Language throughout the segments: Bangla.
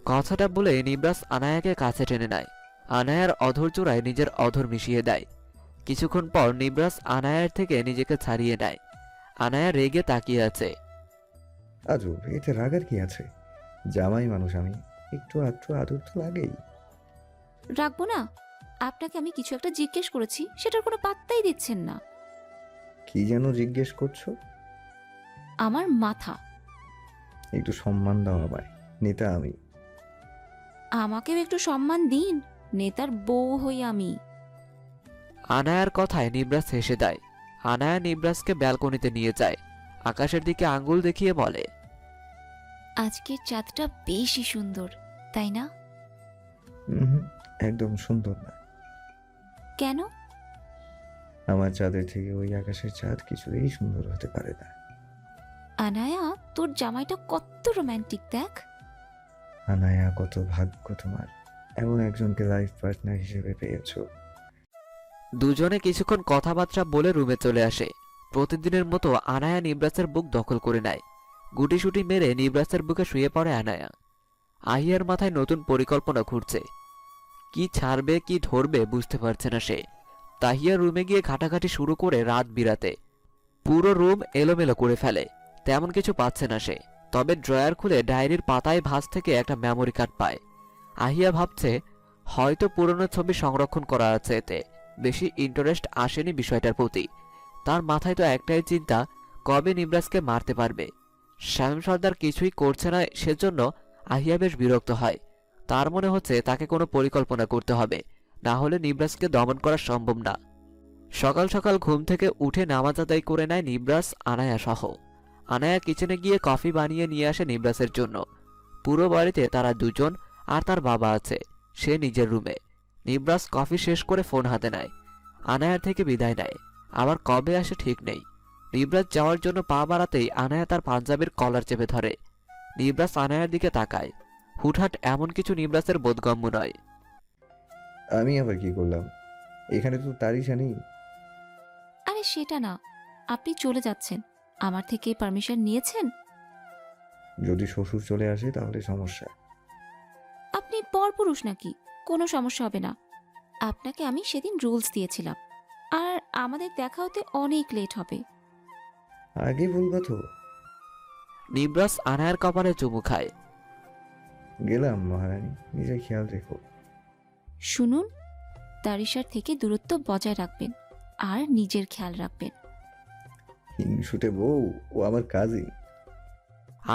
কথাটা বলে নিবরাস আনায়াকে কাছে টেনে নেয়। আনায়ার অধর চূড়ায় নিজের অধর মিশিয়ে দেয়। কিছুক্ষণ পর নিবরাস আনায়ার থেকে নিজেকে ছাড়িয়ে নেয়। আনায়া রেগে তাকিয়ে আছে। আজব, এতে রাগার কি আছে? জামাই মানুষ আমি, একটু আধটু আদর তো লাগেই। রাখবো না? আপনাকে আমি কিছু একটা জিজ্ঞেস করেছি, সেটার কোনো পাত্তাই দিচ্ছেন না। কি যেন জিজ্ঞেস করছো? আমার মাথা। একটু সম্মান দাও আমায়, নেতা আমি। আমাকেও একটু সম্মান দিন, নেতার বউ হই আমি। আনায়ার কথায় নিবরাস হেসে দেয়। আনায়া নিবরাসকে ব্যালকনিতে নিয়ে যায়। আকাশের দিকে আঙ্গুল দেখিয়ে বলে, আজকের চাঁদটা বেশি সুন্দর, তাই না? হুম, একদম সুন্দর না। কেন? আমার চাঁদের থেকে ওই আকাশের চাঁদ কিছুতেই সুন্দর হতে পারে না। আনায়া, তোর জামাইটা কত রোমান্টিক দেখ। আনায়া, কত ভাগ্য তোমার, এমন একজনকে লাইফ পার্টনার হিসেবে পেয়েছো। দুজনে কিছুক্ষণ কথাবার্তা বলে রুমে চলে আসে। প্রতিদিনের মতো আনায়া নিবরাসের বুক দখল করে নেয়। গুটিসুটি মেরে নিবরাসের বুকে শুয়ে পড়ে আনায়া। আহিয়ার মাথায় নতুন পরিকল্পনা ঘুরছে। কি ছাড়বে কি ধরবে বুঝতে পারছে না সে। তাহিয়া রুমে গিয়ে ঘাটাঘাটি শুরু করে রাত বিরাতে। পুরো রুম এলোমেলো করে ফেলে। তেমন কিছু পাচ্ছে না সে। তবে ড্রয়ার খুলে ডায়েরির পাতায় ভাঁজ থেকে একটা মেমোরি কার্ড পায়। আহিয়া ভাবছে হয়তো পুরনো ছবি সংরক্ষণ করা আছে এতে। বেশি ইন্টারেস্ট আসেনি বিষয়টার প্রতি। তার মাথায় তো একটাই চিন্তা, কবে নিবরাসকে মারতে পারবে। শামীম সর্দার কিছুই করছে না, সেজন্য আহিয়া বেশ বিরক্ত হয়। তার মনে হচ্ছে তাকে কোনো পরিকল্পনা করতে হবে, না হলে নিবরাসকে দমন করা সম্ভব না। সকাল সকাল ঘুম থেকে উঠে নামাজ আদায় করে নেয় নিবরাস আনায়া সহ। আনায়া কিচেনে গিয়ে কফি বানিয়ে নিয়ে আসে নিবরাসের জন্য। পুরো বাড়িতে তারা দুজন আর তার বাবা আছে। সে নিজের রুমে। নিবরাস কফি শেষ করে ফোন হাতে নেয়। আনায়ার থেকে বিদায় নেয়। আবার কবে আসে ঠিক নেই। নিবরাস যাওয়ার জন্য পা বাড়াতেই আনায়া তার পাঞ্জাবির কলার চেপে ধরে। নিবরাস আনায়ার দিকে তাকায়। হুটহাট এমন কিছু নিবরাসের বোধগম্য নয়। আমি আবার কি করলাম? এখানে তো তারিশা নেই। আরে সেটা না, আপনি চলে যাচ্ছেন, আমার থেকে পারমিশন নিয়েছেন? যদি শ্বশুর চলে আসে তাহলে সমস্যা। আপনি পরপুরুষ নাকি? কোনো সমস্যা হবে না। আপনাকে আমি সেদিন রুলস দিয়েছিলাম, আর আমাদের দেখা হতে অনেক লেট হবে। আগে বলবা তো। নিবরাস আনায়ার কপালে চুমু খায়। গেলাম মহারানী, নিজের খেয়াল রেখো। শুনুন, তারিশার থেকে দূরত্ব বজায় রাখবেন আর নিজের খেয়াল রাখবেন। হিংসুটে বউ, ও আমার কাজই।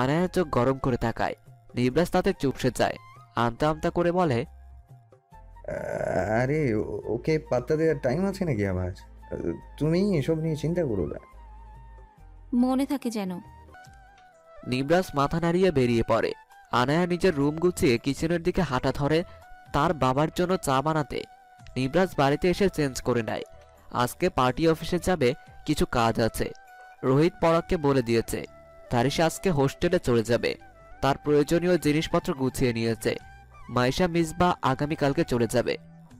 আনায়ার চোখ গরম করে তাকায়। নিবরাস তাতে চুপসে যায়। আমতা আমতা করে বলে, আরে ওকে পাত্তা দেওয়ার টাইম আছে নাকি আমার? তুমি এসব নিয়ে চিন্তা করো না। মনে থাকে যেন। নিবরাস মাথা নাড়িয়ে বেরিয়ে পড়ে। আনায়া নিজের রুম গুছিয়ে কিচেনের দিকে হাঁটা ধরে তার বাবার জন্য চা বানাতে। নিবরাস বাড়িতে এসে চেঞ্জ করে নেয়। আজকে পার্টি অফিসে যাবে, কিছু কাজ আছে। রোহিত পরাগকে বলে দিয়েছে তারিশা আজকে হোস্টেলে চলে যাবে। তার প্রয়োজনীয় জিনিসপত্র গুছিয়ে নিয়েছে। মাইশা মিসবা আগামীকালকে চলে যাবে।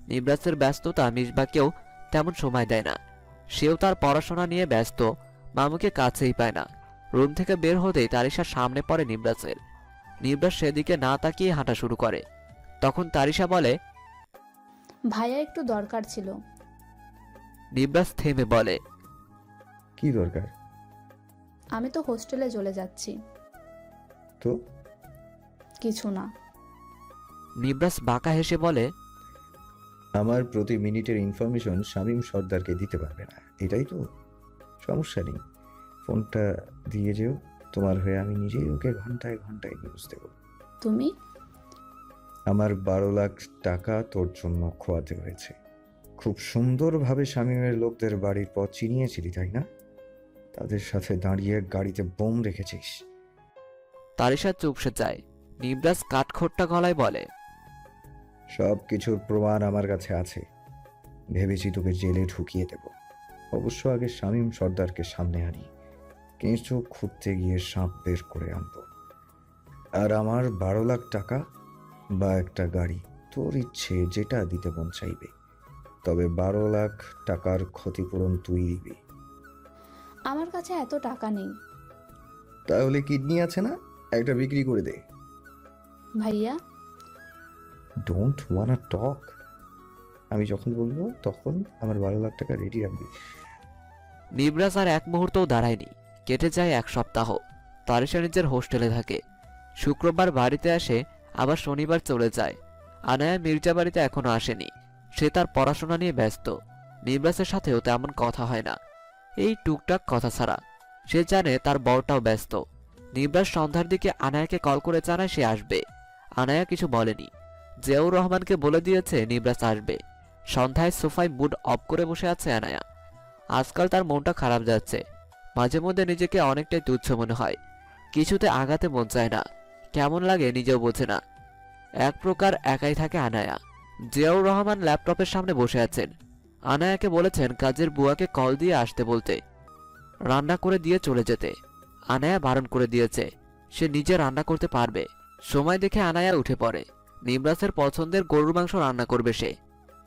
নিবরাসের ব্যস্ততা মিসবাকেও তেমন সময় দেয় না। সেও তার পড়াশোনা নিয়ে ব্যস্ত। মামুকে কাছেই পায় না। রুম থেকে বের হতেই তারিশার সামনে পড়ে নিবরাসের। নিবরাস সেদিকে না তাকিয়ে হাঁটা শুরু করে। তখন তারিশা বলে, ভাইয়া একটু দরকার ছিল। নিবরাস থেমে বলে, কি দরকার? আমি তো হোস্টেলে চলে যাচ্ছি। তো কিছু না। নিবরাস বাঁকা হেসে বলে, আমার প্রতি মিনিটের ইনফরমেশন শামীম সর্দারকে দিতে পারবে না, এটাই তো সমস্যা। নেই, ফোনটা দিয়ে যেও। তোমার হয়ে আমি নিজেই ওকে ঘন্টায় ঘন্টায় নিউজ দেব। তুমি? আমার 12 লাখ টাকা তোর জন্য খোয়াতে হয়েছে। খুব সুন্দরভাবে শামীমের লোকদের বাড়ির পথ চিনিয়েছিলি, তাই না? তাদের সাথে দাঁড়িয়ে গাড়িতে বোম রেখেছিস। তারিশা চুপসে যায়। নিবরাস কাঠখোট্টা গলায় বলে, সব কিছুর প্রমাণ আমার কাছে আছে। ভেবেছি তোকে জেলে ঢুকিয়ে দেব। অবশ্য আগে শামীম সর্দারকে সামনে আনি, কেঁচো খুঁড়তে গিয়ে সাপ বের করে আনবো। আর আমার 12 লাখ টাকা বা একটা গাড়ি, তোর ইচ্ছে যেটা দিতে মন চাইবে। তবে 12 লাখ টাকার ক্ষতিপূরণ তুই দিবি। আমার কাছে এত টাকা নেই। তাহলে কিডনি আছে না, একটা বিক্রি করে দে। ভাইয়া, ডোন্ট ওয়ানা টক। আমি যখন বলবো তখন আমার 12 লাখ টাকা রেডি রাখবি। নিবরাজ আর এক মুহূর্তও দাঁড়ায়নি। কেটে যায় 1 সপ্তাহ। তারিশা নিজের হোস্টেলে থাকে। শুক্রবার বাড়িতে আসে, আবার শনিবার চলে যায়। আনায়া মির্জা বাড়িতে এখনো আসেনি। সে তার পড়াশোনা নিয়ে ব্যস্ত। নিবরাজের সাথেও তেমন কথা হয় না, এই টুকটাক কথা ছাড়া। সে জানে তার বরটাও ব্যস্ত। নিবরাজ সন্ধ্যার দিকে আনায়াকে কল করে জানায় সে আসবে। আনায়া কিছু বলেনি। জিয়াউর রহমানকে বলে দিয়েছে নিবরাজ আসবে। সন্ধ্যায় সোফায় মুড অফ করে বসে আছে আনায়া। আজকাল তার মনটা খারাপ যাচ্ছে। মাঝে মধ্যে নিজেকে অনেকটাই তুচ্ছ মনে হয়। কিছুতে আগাতে মন চায় না। কেমন লাগে নিজেও বোঝে না। এক প্রকার একাই থাকে আনায়া। জিয়াউর রহমান ল্যাপটপের সামনে বসে আছেন। আনায়াকে বলেছেন কাজের বুয়াকে কল দিয়ে আসতে বলতে, রান্না করে দিয়ে চলে যেতে। আনায়া বারণ করে দিয়েছে, সে নিজে রান্না করতে পারবে। সময় দেখে আনায়া উঠে পড়ে। নিবরাজের পছন্দের গরুর মাংস রান্না করবে সে।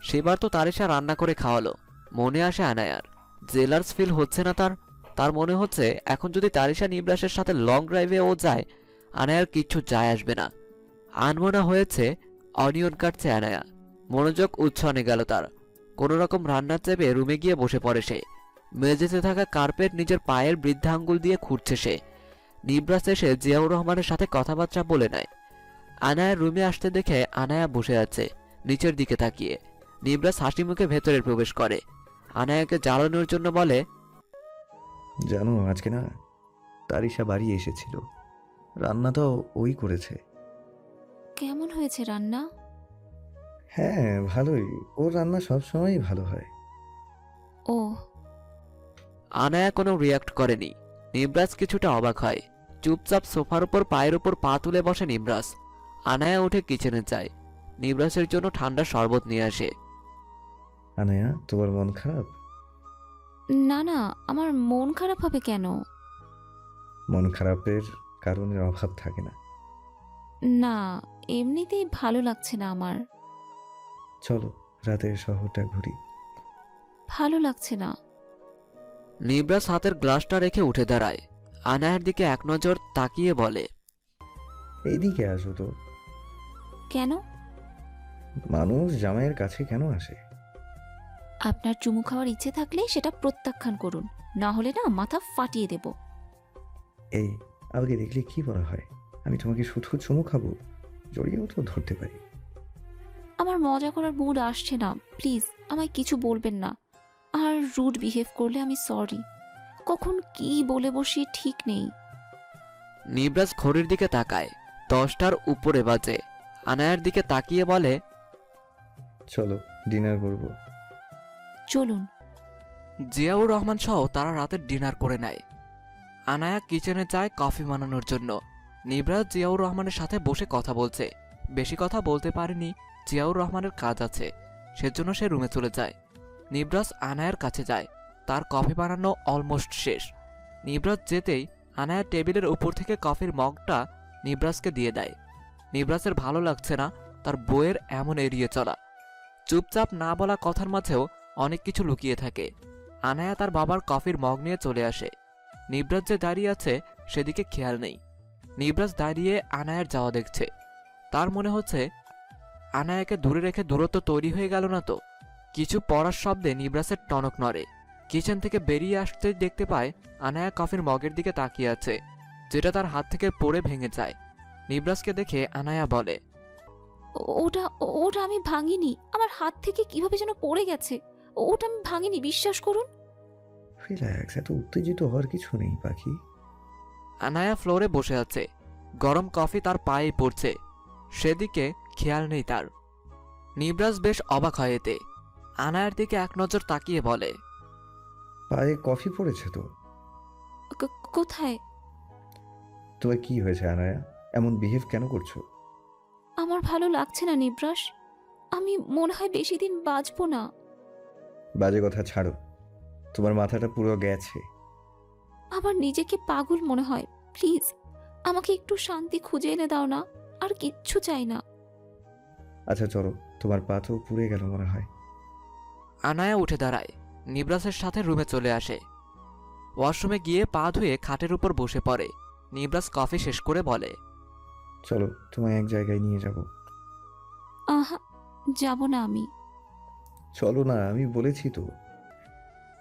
সেবার তো তারিশা রান্না করে খাওয়ালো। মনে আসে আনায়ার, জেলার্স ফিল হচ্ছে না তার। তার মনে হচ্ছে এখন যদি তারিশা নিবরাজের সাথে লং ড্রাইভে ও যায়, আনায়ার কিচ্ছু যায় আসবে না। আনমনা হয়েছে, অনিয়ন কাটছে আনায়া। মনোযোগ উচ্ছনে গেল তার। কোনো রকম রান্নার চেপে রুমে গিয়ে বসে পড়ে সে। মেঝেতে থাকা কার্পেট নিজের পায়ের বৃদ্ধা আঙ্গুল দিয়ে খুঁড়ছে সে। নিবরাজ এসে জিয়াউর রহমানের সাথে কথাবার্তা বলে নেয়। আনায়ার রুমে আসতে দেখে আনায়া বসে আছে নিচের দিকে তাকিয়ে। নিবরাজ হাসি মুখে ভেতরে প্রবেশ করে। আনায়াকে জ্বালানোর জন্য বলে, জানো আজকে না তারিশা বাড়ি এসেছিল, রান্না তো ওই করেছে। কেমন হয়েছে রান্না? হ্যাঁ ভালোই, ওর রান্না সবসময়ই ভালো হয়। ও, আনায়া কোনো রিয়াক্ট করেনি। নিবরাজ কিছুটা অবাক হয়। চুপচাপ সোফার উপর পায়ের উপর পা তুলে বসে নিবরাজ। আনায়া উঠে কিচেনে যায়। নিবরাজের জন্য ঠান্ডা শরবত নিয়ে আসে। আনায়া, তোমার মন খারাপ? না না, আমার মন খারাপ হবে কেন? মন খারাপের কারণের অভাব থাকে না। না, এমনিতেই ভালো লাগছে না আমার। চলো রাতের শহরটা ঘুরি। ভালো লাগছে না। নিবরাজ হাতের গ্লাসটা রেখে উঠে দাঁড়ায়। আনায়ার দিকে এক নজর তাকিয়ে বলে, এইদিকে আসো তো। কেন? মানুষ জামাইয়ের কাছে কেন আসে? আপনার চুমু খাওয়ার ইচ্ছে থাকলে সেটা প্রত্যাখ্যান করুন, না হলে না মাথা ফাটিয়ে দেব। এই, আমাকে দেখলে কি বলা হয়? আমি তোমাকে শুধু চুমু খাবো? জড়িয়েও তো ধরতে পারি। আমার মজা করার মুড আসছে না, প্লিজ আমায় কিছু বলবেন না। আর রুড বিহেভ করলে আমি সরি। কখন কি বলে বসি ঠিক নেই। নিবরাজ ঘড়ির দিকে তাকায়। 10টার উপরে বাজে। আনায়ার দিকে তাকিয়ে বলে, চলো ডিনার করবো। চলুন। জিয়াউর রহমান সহ তারা রাতের ডিনার করে নেয়। আনায়া কিচেনে যায় কফি বানানোর জন্য। নিবরাজ জিয়াউর রহমানের সাথে বসে কথা বলছে। বেশি কথা বলতে পারেনি, জিয়াউর রহমানের কাজ আছে, সেজন্য সে রুমে চলে যায়। নিবরাজ আনায়ার কাছে যায়। তার কফি বানানো অলমোস্ট শেষ। নিবরাজ যেতেই আনায়া টেবিলের উপর থেকে কফির মগটা নিবরাজকে দিয়ে দেয়। নিবরাজের ভালো লাগছে না তার বউয়ের এমন এড়িয়ে চলা। চুপচাপ না বলা কথার মাঝেও অনেক কিছু লুকিয়ে থাকে। আনায়া তার বাবার কফির মগ নিয়ে চলে আসে। নিবরাজ যে দাঁড়িয়ে আছে সেদিকে খেয়াল নেই। নিবরাজ দাঁড়িয়ে আনায়ার যাওয়া দেখছে। তার মনে হচ্ছে আনায়াকে দূরে রেখে দূরত্ব তৈরি হয়ে গেল না তো। কিছু পড়ার শব্দে নিবরাজের টনক নড়ে। কিচেন থেকে বেরিয়ে আসতে দেখতে পায় আনায়া কফির মগের দিকে তাকিয়ে আছে, যেটা তার হাত থেকে পড়ে ভেঙে যায়। নিবরাজকে দেখে আনায়া বলে, ওটা ওটা আমি ভাঙিনি, আমার হাত থেকে কিভাবে যেন পড়ে গেছে। ওটা আমি ভাঙিনি, বিশ্বাস করুন। রিল্যাক্স, এত উত্তেজিত হওয়ার কিছু নেই পাখি। আনায়া ফ্লোরে বসে আছে। গরম কফি তার পায়ে পড়ছে, সেদিকে খেয়াল নেই তার। নিবরাজ বেশ অবাক হয় এতে। আনায়ার দিকে এক নজর তাকিয়ে বলে, পায়ে কফি পড়েছে তো? কোথায়? তোমার কি হয়েছে আনায়া? এমন বিহেভ কেন করছো? আমার ভালো লাগছে না নিবরাস। আমি মনে হয় বেশি দিন বাঁচবো না। বাজে কথা ছাড়ো, তোমার মাথাটা পুরো গেছে। আমার নিজেকে পাগল মনে হয়। প্লিজ আমাকে একটু শান্তি খুঁজে এনে দাও না, আর কিচ্ছু চাই না। আচ্ছা চলো, তোমার পা তো পুড়ে গেল মনে হয়। আনায়া উঠে দাঁড়ায়। নিবরাজের সাথে রুমে চলে আসে। ওয়াশরুমে গিয়ে পা ধুয়ে খাটের উপর বসে পড়ে। নিবরাজ কফি শেষ করে বলে, চলো তোমায় এক জায়গায় নিয়ে যাব। যাব না আমি। চলো না, আমি বলেছি তো।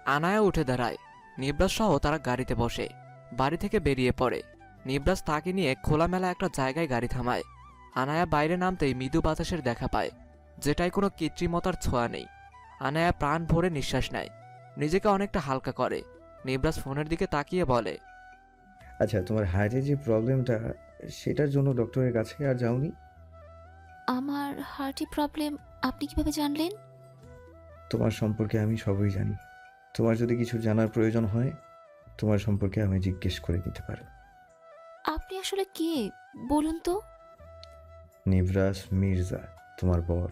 আনায়া উঠে দাঁড়ায়। নিবরাজ সহ তারা গাড়িতে বসে বাড়ি থেকে বেরিয়ে পড়ে। নিবরাজ তাকে নিয়ে খোলামেলা একটা জায়গায় গাড়ি থামায়। আনায়া বাইরে নামতেই মৃদু বাতাসের দেখা পায়, যেটায় কোনো কৃত্রিমতার ছোঁয়া নেই। আনায়া প্রাণ ভরে নিঃশ্বাস নেয়, নিজেকে অনেকটা হালকা করে। নিবরাজ ফোনের দিকে তাকিয়ে বলে, আচ্ছা, তোমার হার্টের যে প্রবলেমটা, সেটার জন্য ডক্টরের কাছে আর যাওনি? আমার হার্টে প্রবলেম আপনি কিভাবে জানলেন? তোমার সম্পর্কে আমি সবই জানি। তোমার যদি কিছু জানার প্রয়োজন হয়, তোমার সম্পর্কে আমি জিজ্ঞেস করে নিতে পারো। আপনি আসলে কে বলুন তো? নিবরাজ মির্জা, তোমার বর।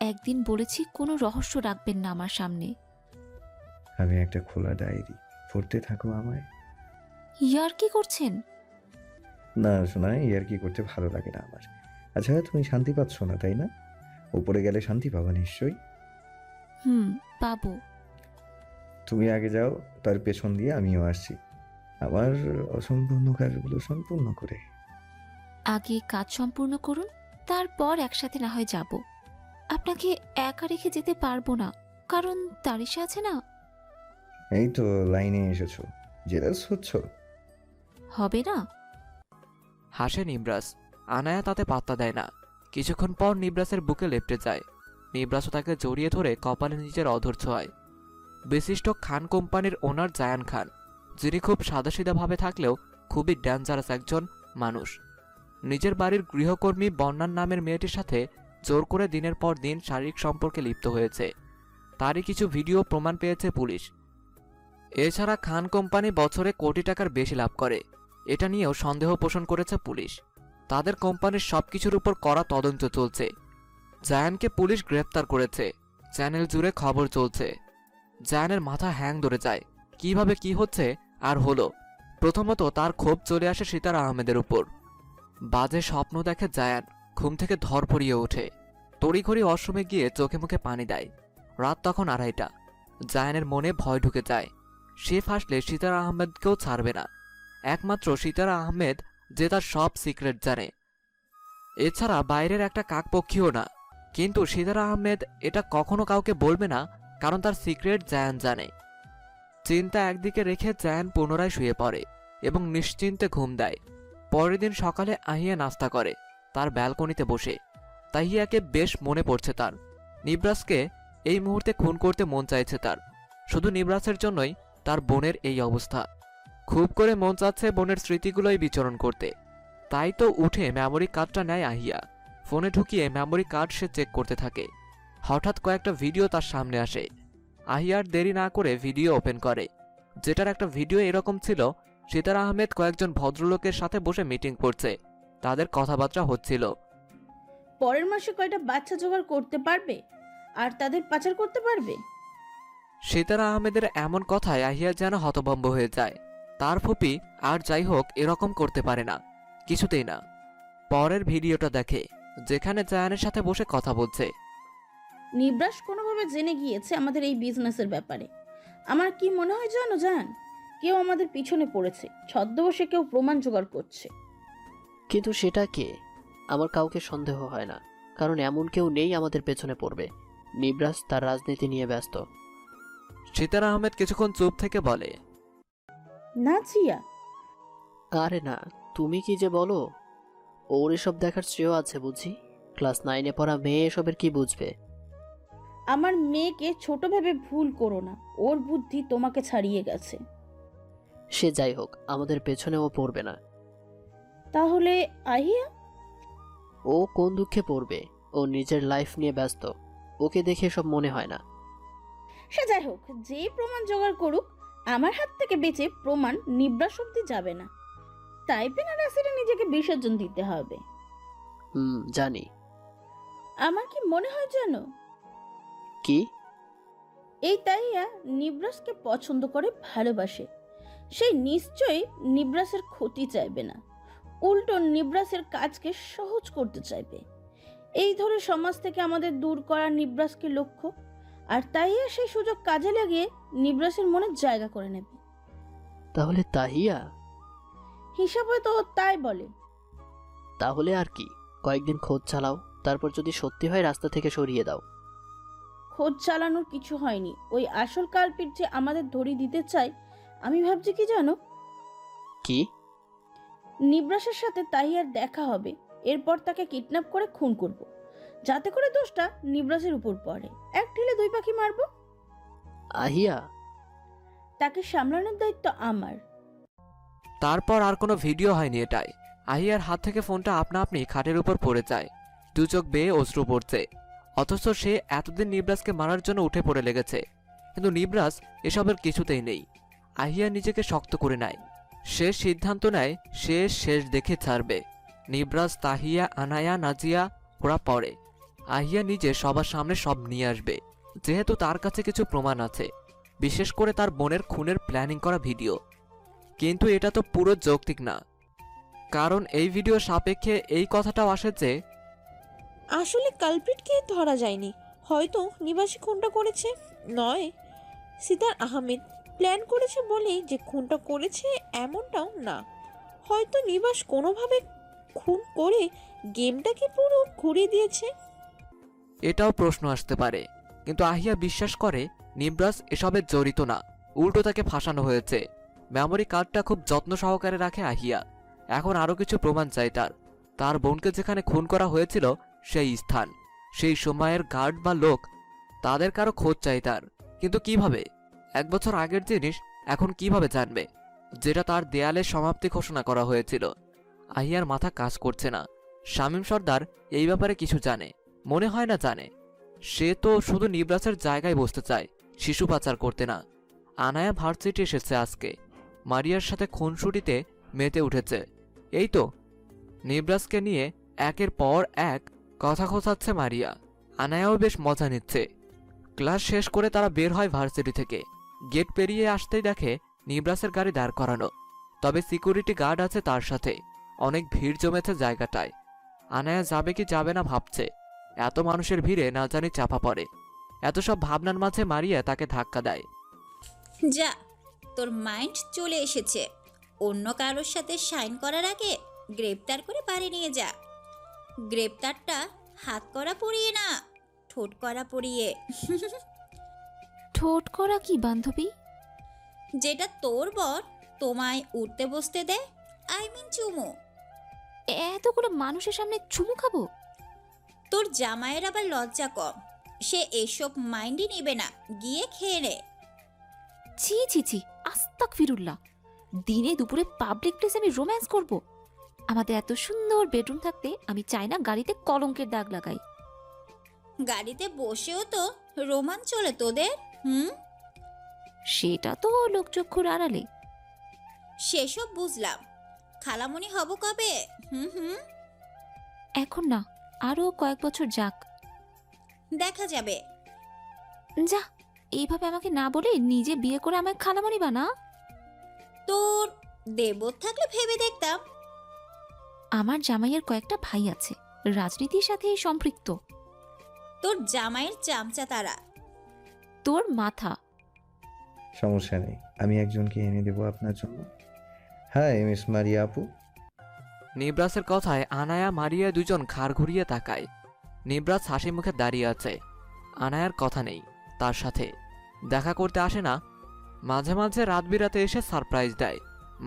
একদিন বলেছি কোনো রহস্য রাখবেন না আমার সামনে। আমি একটা খোলা ডায়েরি, পড়তে থাকো আমায়। ইয়ার কি করছেন? না শোনা, আর কি করতে ভালো লাগে না আমার। আচ্ছা, তুমি শান্তি পাচ্ছ না তাই না? উপরে গেলে শান্তি পাবা নিশ্চয়ই। পাবো। তুমি আগে যাও, তার পেছন দিয়ে আমিও আসছি, আমার অসম্পূর্ণ কাজগুলো সম্পূর্ণ করে। আগে কাজ সম্পূর্ণ করুন, তারপর একসাথে না হয় যাব। আপনাকে একা রেখে যেতে পারবো না, কারণ তারিশা আছে না। এই তো লাইনে এসেছো, জেলাস হচ্ছ। হবে না। হাসে নিবরাজ। আনায়া তাতে পাত্তা দেয় না। কিছুক্ষণ পর নিবরাজের বুকে লেপ্টে যায়। নিবরাজও তাকে জড়িয়ে ধরে কপালে নিজের অধর ছোঁয়। বিশিষ্ট খান কোম্পানির ওনার জায়ান খান, যিনি খুব সাদাসিধাভাবে থাকলেও খুবই ডেঞ্জারাস একজন মানুষ। নিজের বাড়ির গৃহকর্মী বন্যার নামের মেয়েটির সাথে জোর করে দিনের পর দিন শারীরিক সম্পর্কে লিপ্ত হয়েছে। তারই কিছু ভিডিও প্রমাণ পেয়েছে পুলিশ। এছাড়া খান কোম্পানি বছরে কোটি টাকার বেশি লাভ করে, এটা নিয়েও সন্দেহ পোষণ করেছে পুলিশ। তাদের কোম্পানির সবকিছুর উপর কড়া তদন্ত চলছে। জায়ানকে পুলিশ গ্রেপ্তার করেছে, চ্যানেল জুড়ে খবর চলছে। জায়ানের মাথা হ্যাং ধরে যায়, কিভাবে কি হচ্ছে আর হলো। প্রথমত তার ক্ষোভ চলে আসে সিতারা আহমেদের উপর। বাজে স্বপ্ন দেখে জায়ান, ঘুম থেকে ধরফরিয়ে ওঠে। তড়িঘড়ি ওয়াশরুমে গিয়ে চোখে মুখে পানি দেয়। রাত তখন 2:30। জায়ানের মনে ভয় ঢুকে যায়। সে ফাঁসলে সিতারা আহমেদকেও ছাড়বে না। একমাত্র সিতারা আহমেদ যে তার সব সিক্রেট জানে, এছাড়া বাইরের একটা কাকপক্ষীও না। কিন্তু সিতারা আহমেদ এটা কখনো কাউকে বলবে না, কারণ তার সিক্রেট জায়ান জানে। চিন্তা একদিকে রেখে জায়ান পুনরায় শুয়ে পড়ে এবং নিশ্চিন্তে ঘুম দেয়। পরের দিন সকালে আহিয়া নাস্তা করে তার ব্যালকনিতে বসে। তাহিয়াকে বেশ মনে পড়ছে তার। নিবরাজকে এই মুহূর্তে খুন করতে মন চাইছে তার। শুধু নিবরাজের জন্যই তার বোনের এই অবস্থা। খুব করে মন চাচ্ছে বোনের স্মৃতিগুলোই বিচরণ করতে। তাই তো উঠে মেমোরি কার্ডটা নেয় আহিয়া। ফোনে ঢুকিয়ে মেমোরি কার্ড সে চেক করতে থাকে। হঠাৎ কয়েকটা ভিডিও তার সামনে আসে। আহিয়ার দেরি না করে ভিডিও ওপেন করে, যেটার একটা ভিডিও এরকম ছিল, সিতারা আহমেদ কয়েকজন ভদ্রলোকের সাথে বসে মিটিং করছে। তাদের কথাবার্তা হচ্ছিল। পরের মাসে কয়টা বাচ্চা জোগাড় করতে পারবে আর তাদের পাচার করতে পারবে। সিতারা আহমেদের এমন কথায় আহিয়া যেন হতভম্ব হয়ে যায়। তার ফুপি আর যাই হোক এরকম করতে পারে না, কিছুতেই না। পরের ভিডিওটা দেখে, যেখানে জায়ানের সাথে বসে কথা বলছে। নিবরাস কোনোভাবে জেনে গিয়েছে আমাদের এই বিজনেসের ব্যাপারে। আমার কি মনে হয় জানো জান, কেউ আমাদের পিছনে পড়েছে, ছদ্মবেশে কেউ প্রমাণ জোগাড় করছে। কিন্তু সেটা কে? আমার কাউকে সন্দেহ হয় না, কারণ এমন কেউ নেই আমাদের পেছনে পড়বে। নিবরাজ তার রাজনীতি নিয়ে ব্যস্ত। সিতারা আহমেদ কিছুক্ষণ চুপ থেকে বলে, না জিয়া, আরে না, তুমি কি যে বলো। ওর এসব দেখার শ্রেয় আছে বুঝি? ক্লাস 9-এ পড়া মেয়ে এসবের কি বুঝবে? আমার মেয়েকে ছোট ভেবে ভুল করো না, ওর বুদ্ধি তোমাকে ছাড়িয়ে গেছে। সে যাই হোক, আমাদের পেছনে ও পড়বে না। তাহলে আহিয়া? ও কোন দুঃখে পড়বে? ও নিজের লাইফ নিয়ে ব্যস্ত, ওকে দেখে সব মনে হয় না। সে যাই হোক, যেই প্রমাণ জোগাড় করুক, আমার হাত থেকে বেঁচে প্রমাণ নিবরাস অব্দি যাবে না। তাই পেনার অ্যাসিডে নিজেকে বিসর্জন দিতে হবে। জানি। আমার কি মনে হয় জানো, কি? এই তাইয়া নিবরাসকে পছন্দ করে, ভালোবাসে। সে নিশ্চয়ই নিবরাসের ক্ষতি চাইবে না, উল্টো নিবরাসের কাজকে সহজ করতে চাইবে। এই ধরে সমাজ থেকে আমাদের দূর করা নিবরাসকে লক্ষ্য, আর তাইয়া সেই সুযোগ কাজে লাগিয়ে নিবরাসের মনে জায়গা করে নেবে। তাহলে তাহিয়া? হিসাবে তো তাই বলে। তাহলে আর কি, কয়েকদিন খোঁজ চালাও, তারপর যদি সত্যি হয় রাস্তা থেকে সরিয়ে দাও। খোঁজ চালানোর কিছু হয়নি। ওই আসল কালপিট যে আমাদের ধরিয়ে দিতে চায়। আমি ভাবছি কি জানো, কি? নিবরাসের সাথে তাহিয়ার দেখা হবে, এরপর তাকে কিডন্যাপ করে খুন করব, যাতে করে দোষটা নিবরাসের উপর পড়ে। এক ঢিলে দুই পাখি মারবো। আহিয়া, তাকে সামলানোর দায়িত্ব আমার। তারপর আর কোনো ভিডিও হয়নি এটাই। আহিয়ার হাত থেকে ফোনটা আপনা আপনি খাটের উপর পড়ে যায়। দু চোখ বেয়ে অশ্রু পড়ছে। অথচ সে এতদিন নিবরাসকে মারার জন্য উঠে পড়ে লেগেছে, কিন্তু নিবরাস এসবের কিছুতেই নেই। আহিয়া নিজেকে শক্ত করে নেয়। সে সিদ্ধান্ত নেয় সে শেষ দেখে ছাড়বে। নিবরাস, তাহিয়া, আনায়া, নাজিয়া ওরা পড়ে। আহিয়া নিজে সবার সামনে সব নিয়ে আসবে, যেহেতু তার কাছে কিছু প্রমাণ আছে, বিশেষ করে তার বোনের খুনের প্ল্যানিং করা ভিডিও। কিন্তু এটা তো পুরো যৌক্তিক না, কারণ এই ভিডিও সাপেক্ষে এই কথাটাও আসে যে আসলে কালপ্রিটকে ধরা যায়নি। হয়তো নিবাসী খুনটা করেছে, নয় সিতার আহমেদ প্ল্যান করেছে বলেই যে খুনটা করেছে এমনটাও না। হয়তো নিবাস কোনোভাবে খুন করে গেমটাকে পুরো ঘুরিয়ে দিয়েছে। এটাও প্রশ্ন আসতে পারে, কিন্তু আহিয়া বিশ্বাস করে নিবরাস এসবে জড়িত না, উল্টো তাকে ফাঁসানো হয়েছে। মেমোরি কার্ডটা খুব যত্ন সহকারে রাখে আহিয়া। এখন আরও কিছু প্রমাণ চাই তার। তার বোনকে যেখানে খুন করা হয়েছিল সেই স্থান, সেই সময়ের গার্ড বা লোক, তাদের কারো খোঁজ চাই তার। কিন্তু কিভাবে? 1 বছর আগের জিনিস এখন কিভাবে জানবে, যেটা তার দেয়ালে সমাপ্তি ঘোষণা করা হয়েছিল? আহিয়ার মাথা কাজ করছে না। শামীম সর্দার এই ব্যাপারে কিছু জানে, মনে হয় না জানে। সে তো শুধু নিবরাসের জায়গায় বসতে চায়, শিশু পাচার করতে না। আনায়া ভার্সিটি এসেছে আজকে, মারিয়ার সাথে খুনসুটিতে মেতে উঠেছে। এই তো নিবরাসকে নিয়ে একের পর এক কথা খোঁচাচ্ছে মারিয়া। আনায়াও বেশ মজা নিচ্ছে। ক্লাস শেষ করে তারা বের হয় ভার্সিটি থেকে। গেট পেরিয়ে আসতেই দেখে নিবরাসের গাড়ি দাঁড় করানো, তবে সিকিউরিটি গার্ড আছে তার সাথে। অনেক ভিড় জমেছে জায়গাটায়। আনায়া যাবে কি যাবে না ভাবছে। এত মানুষের ভিড়ে না জানি চাপা পড়ে। এত সব ভাবনার মাঝে মারিয়া তাকে ধাক্কা দেয়। যা, তোর মাইন্ড চলে এসেছে। অন্য কারোর সাথে সাইন করার আগে গ্রেপ্তার করে বাড়ি নিয়ে যা। গ্রেপ্তারটা হাত করা পরিয়ে না, ঠোঁট করা পরিয়ে। ঠোঁট করা কি বান্ধবী? যেটা তোর বর তোমায় উঠতে বসতে দেয়, আই মিন চুমু। এতগুলো মানুষের সামনে চুমু খাবো? তোর জামাইয়ের আবার লজ্জা কম, সে এসব মাইন্ডই নেবে না, গিয়ে খেয়ে নে। ছি ছি ছি, আস্তাক ফিরুল্লাহ। দিনে দুপুরে পাবলিক প্লেসে আমি রোম্যান্স করব? আমাদের এত সুন্দর বেডরুম থাকতে আমি চাই না গাড়িতে কলঙ্কের দাগ লাগাই। গাড়িতে বসেও তো রোমাঞ্চ চলে তোদের। সেটা তো লোকচক্ষুর আড়ালে। সেসব বুঝলাম, খালামণি হব কবে? এখন না, আরো কয়েক বছর যাক, দেখা যাবে। যা, এইভাবে আমাকে না বলে নিজে বিয়ে করে আমায় খালামণি বানা। তোর দেবর থাকলে ভেবে দেখতাম। আমার জামাইয়ের কয়েকটা ভাই আছে, রাজনীতির সাথে সম্পৃক্ত। তোর জামাইয়ের চামচা তারা। তোর মাথা। সমস্যা নেই, আমি একজনকে এনে দেবো আপনার জন্য। হাই মিস মারিয়া আপু। নিবরাসের কথায় আনায়া মারিয়া দুজন ঘাড় ঘুরিয়ে তাকায়। নিবরাস হাসি মুখে দাঁড়িয়ে আছে। আনায়ার কথা নেই, তার সাথে দেখা করতে আসে না, মাঝে মাঝে রাত বিরাতে এসে সারপ্রাইজ দেয়।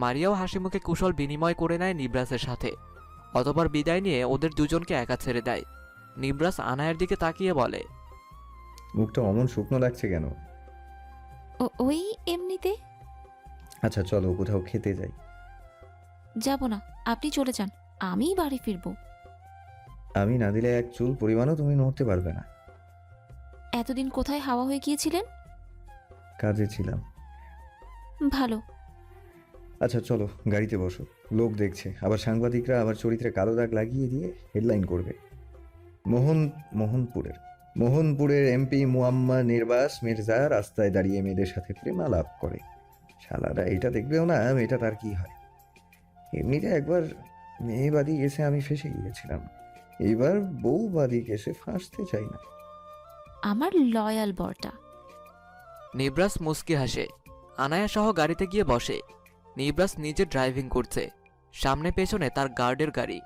মারিয়াও হাসি মুখে কুশল বিনিময় করে নেয় নিবরাসের সাথে, অতবার বিদায় নিয়ে ওদের দুজনকে একা ছেড়ে দেয়। নিবরাস আনায়ার দিকে তাকিয়ে বলে, মুখটা অমন শুকনো লাগছে কেন? ওই এমনিতে। আচ্ছা চলো কোথাও খেতে যাই। যাব না, আপনি চলে যান, আমি বাড়ি ফিরবো। আমি না দিলে এক চুল পরিমাণও তুমি নড়তে পারবে না। এতদিন কোথায় হাওয়া হয়ে গিয়েছিলেন? কাজে ছিলাম। ভালো। আচ্ছা চলো গাড়িতে বসো, লোক দেখছে, আবার সাংবাদিকরা আবার চরিত্রে কালো দাগ লাগিয়ে দিয়ে হেডলাইন করবে। মোহনপুরের এমপি মুয়াম্মা নির্বাস মির্জা রাস্তায় দাঁড়িয়ে মেয়েদের সাথে প্রেমালাপ করে। শালারা এটা দেখবেও না মেয়েটা তার কি হয়। এমনিতে একবার মেয়েবাদী কেসে আমি ফেঁসে গিয়েছিলাম, এইবার বউবাদী কেসে ফাঁসতে চাই না। আমার লয়াল বরটা। নিবরাস মুস্কি হাসে। আনায়া সহ গাড়িতে গিয়ে বসে। নিবরাস নিজে ড্রাইভিং করছে, সামনে পেছনে তার গার্ডের গাড়ি।